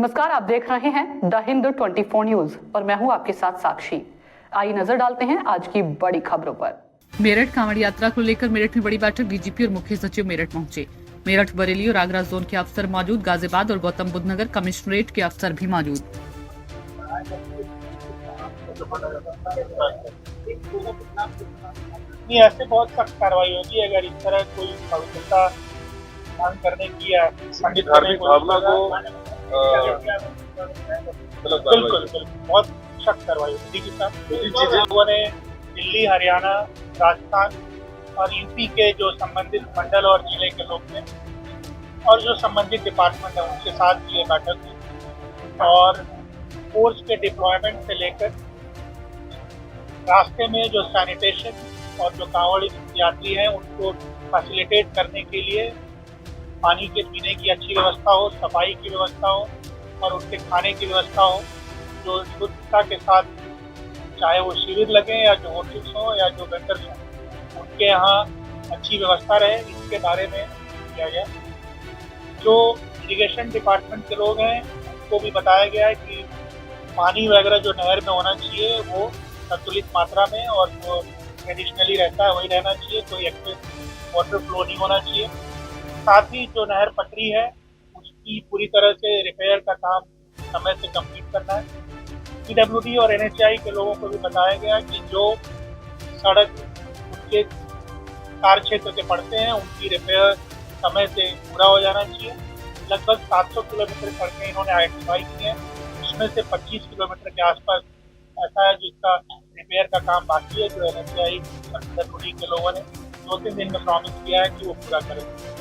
नमस्कार, आप देख रहे हैं द हिंद 24 न्यूज और मैं हूं आपके साथ साक्षी। आइए नजर डालते हैं आज की बड़ी खबरों पर। मेरठ कांवड़ यात्रा को लेकर मेरठ में बड़ी बैठक, डीजीपी और मुख्य सचिव मेरठ पहुंचे। मेरठ, बरेली और आगरा जोन के अफसर मौजूद, गाजियाबाद और गौतम बुद्ध नगर कमिश्नरेट के अफसर भी मौजूद। ऐसे बहुत सख्त कार्रवाई होगी अगर इस तरह कोई पवित्रता भंग करने की या धार्मिक भावना को बिल्कुल बहुत सख्त कार्रवाई होगी। लोगों ने दिल्ली, हरियाणा, राजस्थान और यूपी के जो संबंधित मंडल और जिले के लोग थे और जो संबंधित डिपार्टमेंट है उनके साथ ये बैठक हुई और फोर्स के डिप्लॉयमेंट से लेकर रास्ते में जो सैनिटेशन और जो कांवड़ यात्री हैं उनको फैसिलिटेट करने के लिए पानी के पीने की अच्छी व्यवस्था हो, सफाई की व्यवस्था हो और उनके खाने की व्यवस्था हो, जो शुद्धता के साथ, चाहे वो शिविर लगे या जो होटल्स हों या जो वेंडर्स हों, उनके यहाँ अच्छी व्यवस्था रहे, इसके बारे में किया गया। जो इरिगेशन डिपार्टमेंट के लोग हैं उनको भी बताया गया है कि पानी वगैरह जो नहर में होना चाहिए वो संतुलित मात्रा में और जो ट्रेडिशनली रहता है वही रहना चाहिए, कोई एक्सेस वाटर फ्लो नहीं होना चाहिए। साथ ही जो नहर पटरी है उसकी पूरी तरह से रिपेयर का काम समय से कंप्लीट करना है। पीडब्ल्यूडी और एनएचआई के लोगों को भी बताया गया कि जो सड़क उनके कार्य क्षेत्र के पड़ते हैं उनकी रिपेयर समय से पूरा हो जाना चाहिए। लगभग 700 किलोमीटर सड़कें इन्होंने आइडेंटिफाई की हैं, उसमें से 25 किलोमीटर के आसपास ऐसा है जिसका रिपेयर का काम बाकी है, जो एनएचआई और पीडब्ल्यूडी के लोगों ने 2-3 दिन में प्रॉमिस किया है कि वो पूरा करेंगे।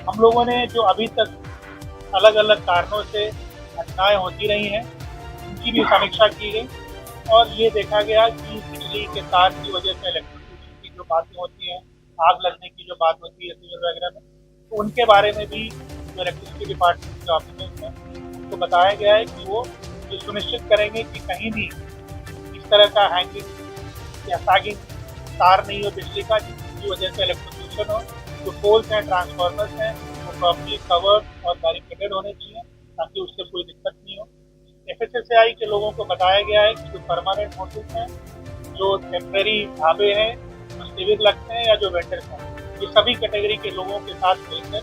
हम लोगों ने जो अभी तक अलग अलग कारणों से घटनाएं होती रही हैं उनकी भी समीक्षा की गई और ये देखा गया कि बिजली के तार की वजह से इलेक्ट्रिसिटी की जो बातें होती हैं, आग लगने की जो बात होती है सिविल वगैरह में, तो उनके बारे में भी जो इलेक्ट्रिसिटी डिपार्टमेंट के ऑफिसर्स हैं उनको बताया गया है कि वो ये सुनिश्चित करेंगे कि कहीं भी इस तरह का हैंगिंग या सैगिंग तार नहीं हो बिजली का, जिसकी वजह से इलेक्ट्रिसिटी हो। जो पोल्स हैं, ट्रांसफार्मर्स हैं, वो प्रॉपर्ली कवर्ड और बैरिकेडेड होने चाहिए ताकि उससे कोई दिक्कत नहीं हो। एफएसएसएआई के लोगों को बताया गया है कि जो परमानेंट होटल्स हैं, जो टेम्परेरी ढाबे हैं, जो शिविर लगते हैं या जो वेंडर्स हैं, ये सभी कैटेगरी के लोगों के साथ मिलकर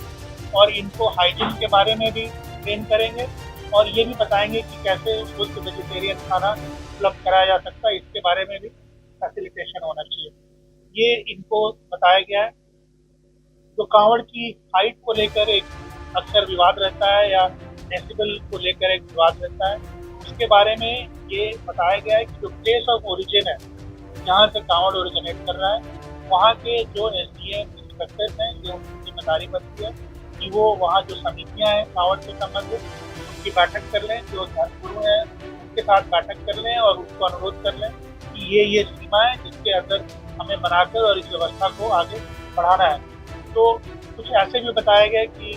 और इनको हाइजीन के बारे में भी ट्रेन करेंगे और ये भी बताएंगे कि कैसे शुद्ध वेजिटेरियन खाना उपलब्ध कराया जा सकता है, इसके बारे में भी फैसिलिटेशन होना चाहिए। ये इनको बताया गया है। जो कांवड़ की हाइट को लेकर एक अक्सर विवाद रहता है या डेसिबल को लेकर एक विवाद रहता है, उसके बारे में ये बताया गया है कि जो प्लेस ऑफ ओरिजिन है, जहाँ से कांवड़ ओरिजिनेट कर रहा है, वहाँ के जो एसडीएम इंस्पेक्टर्स हैं, ये उनकी जिम्मेदारी बनती है कि वो वहाँ जो समितियाँ हैं कांवड़ से संबंधित उनकी बैठक कर लें, जो धर्मगुरु हैं उनके साथ बैठक कर लें और उनको अनुरोध कर लें कि ये सीमा है जिसके अंदर हमें बनाकर और इस व्यवस्था को आगे बढ़ाना है। तो कुछ ऐसे भी बताया गया कि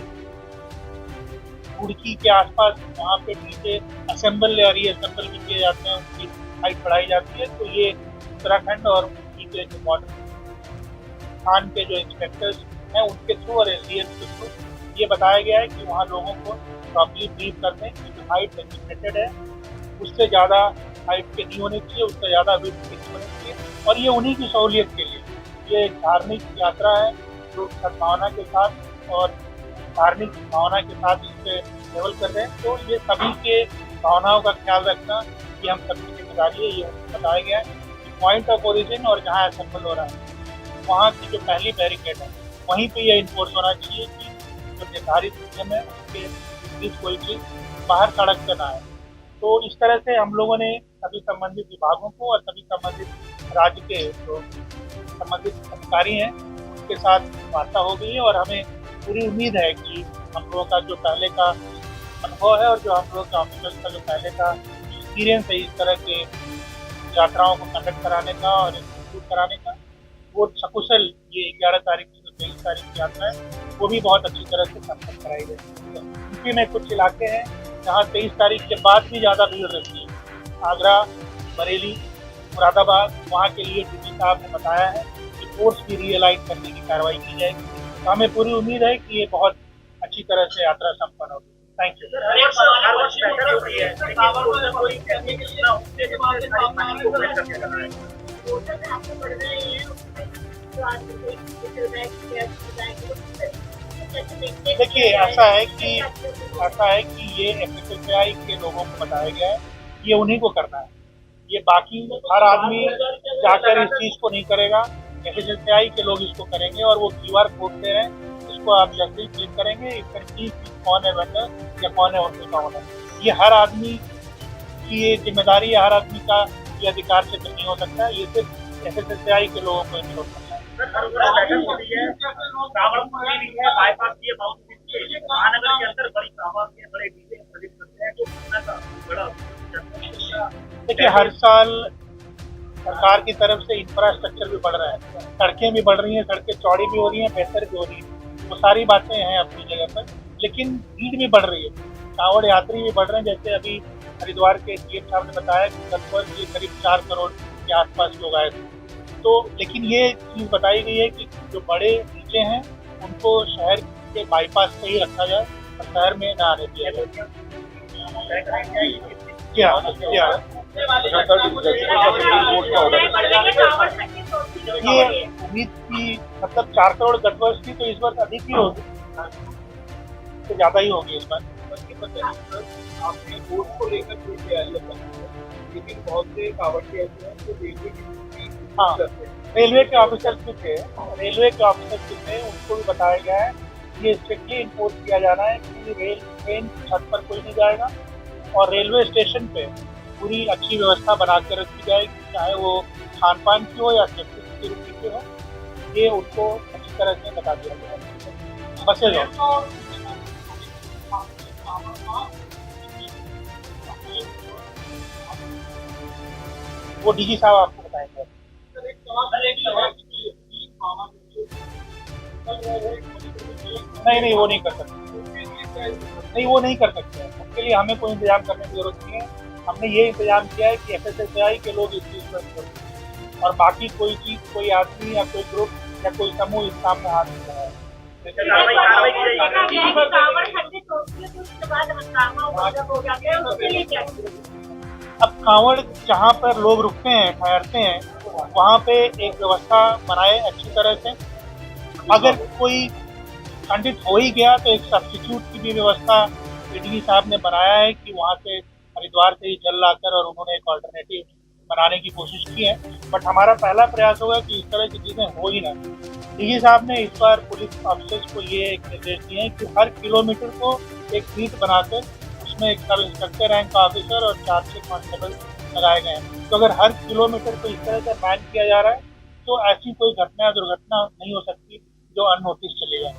उड़की के आसपास वहाँ पे नीचे असेंबल या रीअसेंबल भी किए जाते हैं, उनकी हाइट बढ़ाई जाती है। तो ये उत्तराखंड और उड़की के जो बॉर्डर स्थान के जो इंस्पेक्टर्स हैं उनके थ्रू और एसडीएम के थ्रू ये बताया गया है कि वहाँ लोगों को प्रॉपर्ली ब्रीफ कर दें कि जो हाइट डेजिग्नेटेड है उससे ज़्यादा हाइट के नहीं होनी चाहिए, उससे ज़्यादा विड्थ के नहीं होनी चाहिए और ये उन्हीं की सहूलियत के लिए ये धार्मिक यात्रा है जो सद्भावना के साथ और धार्मिक भावना के साथ इससे ट्रेवल कर रहे हैं। तो ये सभी के भावनाओं का ख्याल रखना ये हम सबकी जिम्मेदारी है। ये बताया गया है कि पॉइंट ऑफ ओरिजिन और जहाँ असेंबल हो रहा है वहाँ की जो पहली बैरिकेड है वहीं पे ये इन्फोर्स होना चाहिए कि जो निर्धारित नियम है उसके विपरीत कोई चीज़ बाहर सड़क पर ना आए। तो इस तरह से हम लोगों ने सभी संबंधित विभागों को और सभी संबंधित राज्य के जो संबंधित अधिकारी हैं के साथ वार्ता हो गई है और हमें पूरी उम्मीद है कि हम लोगों का जो पहले का अनुभव है और जो हम लोगों के ऑफिसर्स का जो पहले का एक्सपीरियंस है इस तरह के यात्राओं को कंडक्ट कराने का और इंस्टीट्यूट कराने का, वो सकुशल ये 11 तारीख से 23 तारीख की यात्रा है वो भी बहुत अच्छी तरह से संपन्न कराई गई। यूपी में कुछ इलाके हैं जहाँ 23 तारीख के बाद भी ज़्यादा भीड़ रहती है, आगरा, बरेली, मुरादाबाद, वहाँ के लिए डीजी साहब ने बताया है फोर्स की रीअलाइन करने की कार्रवाई की जाएगी। तो हमें पूरी उम्मीद है कि ये बहुत अच्छी तरह से यात्रा संपन्न होगी। Thank you. देखिए ऐसा है कि ये एफएसएसएआई के लोगों को बताया गया है, ये उन्हीं को करना है। ये बाकी हर आदमी जाकर इस चीज को नहीं करेगा, एफएसएसएआई के लोग इसको करेंगे और वो क्यूआर कोड दे रहे हैं, इसको आप जल्दी क्लिक करेंगे, इफेक्टिव कौन है वेंडर या कौन है होटल का ओनर। ये हर आदमी की ये जिम्मेदारी है, हर आदमी का ये अधिकार से नहीं हो सकता है, ये सिर्फ एफएसएसएआई के लोगों को नहीं हो सकता है। महानगर के अंदर बड़ी सामग्री बड़े डीजे प्रोजेक्ट करते हैं, तो बड़ा देखिए हर साल सरकार की तरफ से इंफ्रास्ट्रक्चर भी बढ़ रहा है, सड़कें भी बढ़ रही हैं, सड़कें चौड़ी भी हो रही हैं, बेहतर भी हो रही हैं, वो सारी बातें हैं अपनी जगह पर, लेकिन भीड़ भी बढ़ रही है, कांवड़ यात्री भी बढ़ रहे हैं। जैसे अभी हरिद्वार के सीएम साहब ने बताया कि गत वर्ष ये करीब 4 करोड़ के आसपास लोग आए थे। तो लेकिन ये चीज़ बताई गई है कि जो बड़े नीचे हैं उनको शहर के बाईपास पे ही रखा जाए और शहर में ना आने दिया जाए। क्या ये उम्मीद की मतलब 4 करोड़ गत वर्ष की, तो इस वर्ष अधिक ही होगी, तो ज़्यादा ही होगी इस बार। आपने वोट को लेकर कोई तैयारी करते हैं, लेकिन बहुत से कावड़ ऐसे हैं जो रेलवे की हाँ, रेलवे के ऑफिसर्स भी थे, उनको भी बताया गया है ये स्ट्रिक्टली इन्फोर्स किया जाना है कि रेल ट्रेन छत पर कोई नहीं जाएगा और रेलवे स्टेशन पे पूरी अच्छी व्यवस्था बना कर रखी जाएगी, चाहे वो खान पान की हो या सेफ्टी सिक्योरिटी की हो, ये उनको अच्छी तरह से बता दिया गया है। बसेज वो डीजी साहब आपको बताएंगे। नहीं वो नहीं कर सकते, वो नहीं कर सकते हैं, उसके लिए हमें कोई इंतजाम करने की जरूरत नहीं है। हमने ये इंतजाम किया है कि एफएसएसएआई के लोग इस चीज़ पर और बाकी कोई चीज़, कोई आदमी या कोई ग्रुप या कोई समूह इस काम में हाथ नहीं लगाए। अब कांवड़ जहाँ पर लोग रुकते हैं, ठहरते हैं, वहाँ पे एक व्यवस्था बनाए अच्छी तरह से। अगर कोई खंडित हो ही गया तो एक सब्स्टिट्यूट की भी व्यवस्था डीजी साहब ने बनाया है कि वहाँ से हरिद्वार से ही जल लाकर और उन्होंने एक ऑल्टरनेटिव बनाने की कोशिश की है। बट हमारा पहला प्रयास होगा कि इस तरह की चीज़ें हो ही ना। डीजी साहब ने इस बार पुलिस ऑफिसर्स को ये एक निर्देश दिए हैं कि हर किलोमीटर को एक बीट बनाकर उसमें एक सब इंस्पेक्टर रैंक का ऑफिसर और 4 से कांस्टेबल लगाए गए हैं। तो अगर हर किलोमीटर को इस तरह से मैन किया जा रहा है तो ऐसी कोई घटना या दुर्घटना नहीं हो सकती जो अननोटिस चली जाए।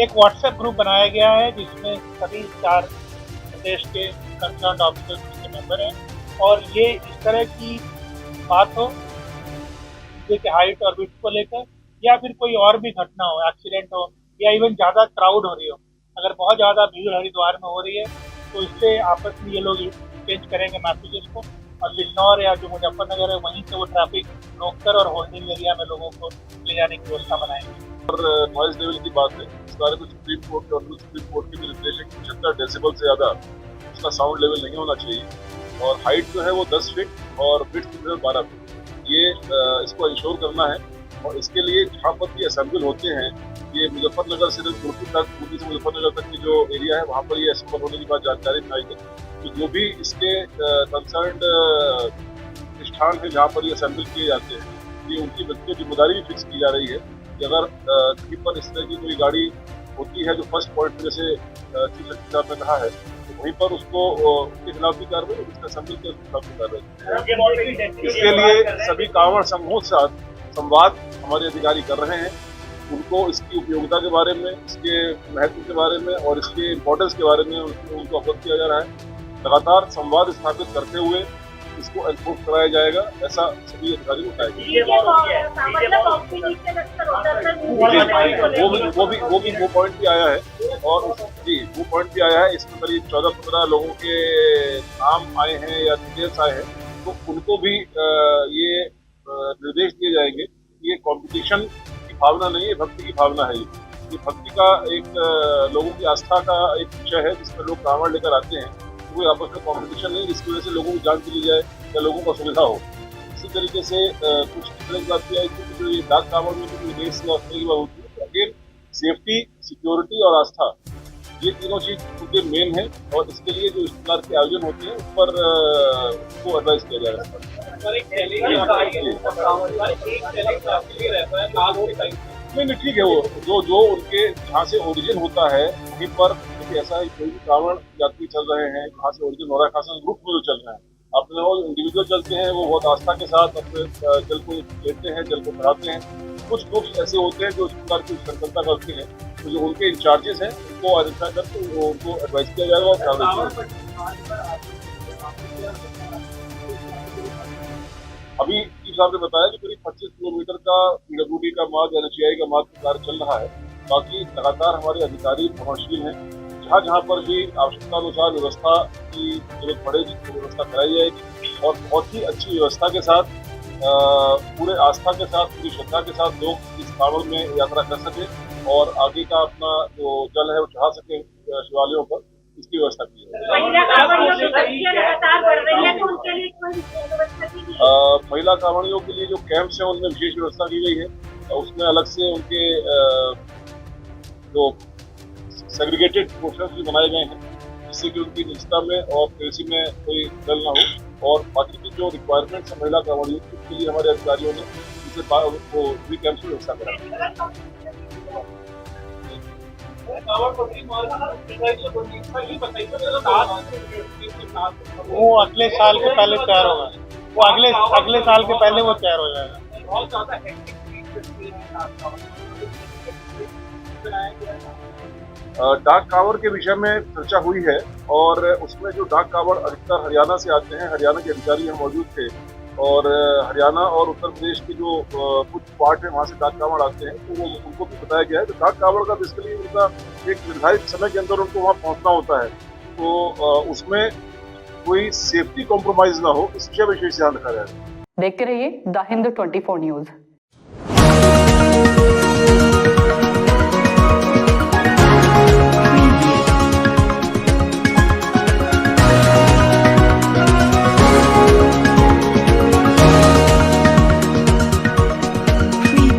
एक व्हाट्सएप ग्रुप बनाया गया है जिसमें सभी 4 प्रदेश के कंसर्न ऑफिसर्स के मेंबर हैं और ये इस तरह की बात हो जैसे हाइट और विड्थ को लेकर या फिर कोई और भी घटना हो, एक्सीडेंट हो या इवन ज़्यादा क्राउड हो रही हो, अगर बहुत ज़्यादा भीड़ हरिद्वार में हो रही है तो इससे आपस में ये लोग चेंज करेंगे मैसेजेस को और बिजनौर या जो मुजफ्फरनगर है वहीं से वो ट्रैफिक रोककर और होल्डिंग एरिया में लोगों को ले जाने की व्यवस्था बनाएंगे। और नॉइज लेवल की बात है, इस बारे में सुप्रीम कोर्ट और सुप्रीम कोर्ट के भी निर्देश है कि 75 डेसिबल से ज़्यादा उसका साउंड लेवल नहीं होना चाहिए और हाइट जो है वो 10 फीट और विड्थ जो है 12 फीट। ये इसको इंश्योर करना है और इसके लिए जहाँ पर भी असेंबल होते हैं, ये मुजफ्फरनगर से गुरकी तक, गुरकी से मुजफ्फरनगर तक की जो एरिया है वहाँ पर ये असेंबल होने की बात जानकारी में आई है। तो जो भी इसके कंसर्न प्रतिष्ठान है जहाँ पर ये असेंबल किए जाते हैं, ये उनकी व्यक्तिगत जिम्मेदारी भी फिक्स की जा रही है कि अगर कहीं पर इस तरह की कोई गाड़ी होती है जो फर्स्ट पॉइंट जैसे चीफ सेक्रेटरी साहब ने कहा है, तो वहीं पर उसको उसके खिलाफ भी कार्रवाई, उसका असेंबल के खिलाफ भी कार्रवाई। इसके लिए सभी कांवड़ समूह के साथ संवाद हमारे अधिकारी कर रहे हैं, उनको इसकी उपयोगिता के बारे में, इसके महत्व के बारे में और इसके इम्पोर्टेंस के बारे में उनको अवगत किया जा रहा है। लगातार संवाद स्थापित करते हुए इसको एनफोर्स कराया जाएगा, ऐसा सभी अधिकारी को वो पॉइंट भी आया है और जी वो पॉइंट भी आया है। इसमें करीब 14-15 लोगों के नाम आए हैं या डिटेल्स आए हैं, तो उनको भी ये निर्देश दिए जाएंगे। ये कंपटीशन की भावना नहीं है, भक्ति की भावना है। ये भक्ति का एक लोगों की आस्था का एक विषय है जिसमें लोग कांवड़ लेकर आते हैं। कोई आपस में कॉम्पिटिशन नहीं जिसकी वजह से लोगों की जान चली जाए या लोगों को असुविधा हो। इसी तरीके से कुछ डिफरेंस आती है कि जो ये डाक कांवड़ में जो रेस या की बात होती है, अगेन सेफ्टी, सिक्योरिटी और आस्था, ये तीनों चीज उनके मेन है और इसके लिए जो इस प्रकार के आयोजन होते हैं उस पर उसको एडवाइस किया जा रहा है। नहीं ठीक है, वो जो उनके जहाँ से ओरिजिन होता है वहीं पर ऐसा है कोई भी कांवड़ यात्री चल रहे हैं जहाँ से ओरिजिन हो रहा है, खासकर ग्रुप में जो चल रहे हैं, अपने वो इंडिविजुअल चलते हैं वो बहुत आस्था के साथ अपने जल को लेते हैं, जल को चढ़ाते हैं। कुछ ग्रुप्स ऐसे होते हैं जो इस प्रकार की संकल्पना करते हैं, तो जो उनके इंचार्जेस हैं उनको आइडेंटिफाई करके उनको एडवाइस किया जाएगा और अभी चीफ साहब ने बताया कि करीब 25 किलोमीटर का पीडब्ल्यूडी का मार्ग या NHAI का मार्ग का कार्य चल रहा है। बाकी लगातार हमारे अधिकारी भ्रमणशील हैं, जहाँ जहाँ पर भी आवश्यकता अनुसार व्यवस्था की जरूरत पड़ेगी तो व्यवस्था कराई जाएगी और बहुत ही अच्छी व्यवस्था के साथ पूरे आस्था के साथ, पूरी श्रद्धा के साथ लोग इस कांवड़ में यात्रा कर सके और आगे का अपना जो जल है वो चढ़ा सके शिवालयों पर, इसकी व्यवस्था की है। महिला कांवड़ियों के लिए जो कैंप्स हैं उनमें विशेष व्यवस्था की गई है, उसमें अलग से उनके जो सेग्रीगेटेड पोर्शंस भी बनाए गए हैं जिससे कि उनकी निजता में और प्राइवेसी में कोई खलल ना हो और बाकी की जो रिक्वायरमेंट्स है महिला कांवड़ियों की उसके लिए हमारे अधिकारियों ने उनको भी कैंप्स में व्यवस्था कराई। वो अगले साल के पहले तैयार होगा, वो अगले साल के पहले वो तैयार हो जाएगा। डाक कांवड़ के विषय में चर्चा हुई है और उसमें जो डाक कांवड़ अधिकतर हरियाणा से आते हैं, हरियाणा के अधिकारी यहाँ मौजूद थे और हरियाणा और उत्तर प्रदेश के जो कुछ पार्ट है वहाँ से डाक कांवड़ आते हैं, तो वो उनको भी बताया गया है। तो डाक कांवड़ का बेसिकली उनका एक निर्धारित समय के अंदर उनको वहाँ पहुँचना होता है, तो उसमें कोई सेफ्टी कॉम्प्रोमाइज ना हो, इस विषय में विशेष ध्यान रखा जाए। देखते रहिए द हिंद 24 न्यूज।